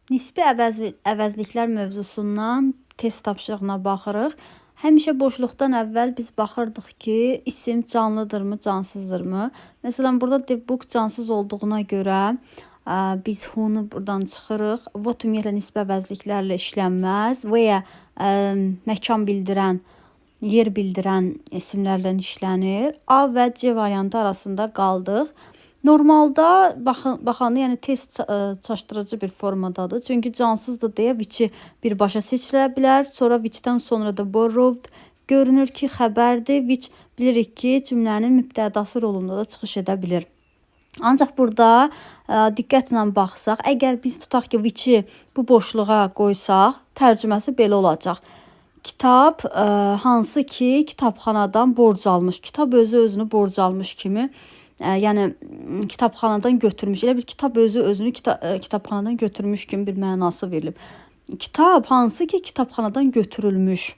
Nisbi əvəzliklər mövzusundan test tapşırığına baxırıq. Həmişə boşluqdan əvvəl biz baxırdıq ki, isim canlıdırmı, cansızdırmı? Məsələn, burada the book cansız olduğuna görə biz who-nu buradan çıxırıq. What ümumiyyətlə nisbi əvəzliklərlə işlənməz və ya məkan bildirən, yer bildirən isimlərlə işlənir. A və C variantı arasında qaldıq. Normalda baxanda, yəni test çaşdırıcı bir formadadır. Çünki cansızdır deyə which birbaşa seçilə bilər. Sonra which-dən sonra da borrowed görünür ki, xəbərdir. Which bilirik ki, cümlənin mübtədası rolunda da çıxış edə bilir. Ancaq burada diqqətlə baxsaq, əgər biz tutaq ki, which-i bu boşluğa qoysaq, tərcüməsi belə olacaq. Kitab hansı ki, kitabxanadan borc almış. Kitab özünü borc almış kimi, yəni kitabxanadan götürmüş. Elə bir kitab özünü kitabxanadan götürmüş kimi bir mənası verilib. Kitab hansı ki, kitabxanadan götürülmüş,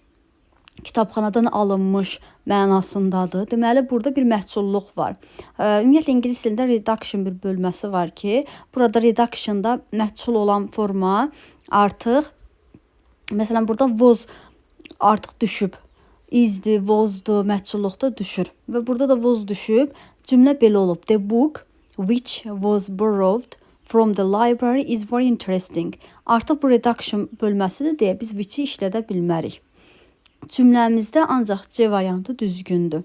kitabxanadan alınmış mənasındadır. Deməli, burada bir məhculluq var. Ümumiyyətlə, ingilis dilində reduction bir bölməsi var ki, burada reductionda məhcul olan forma artıq, məsələn, burada was artıq düşüb. Is'di, was'du, məhculluqda düşür. Və burada da was düşüb. Cümlə belə olub. The book which was borrowed from the library is very interesting. Artıq bu reduction bölməsidir deyə biz which-i işlədə bilmərik. Cümləmizdə ancaq C variantı düzgündür.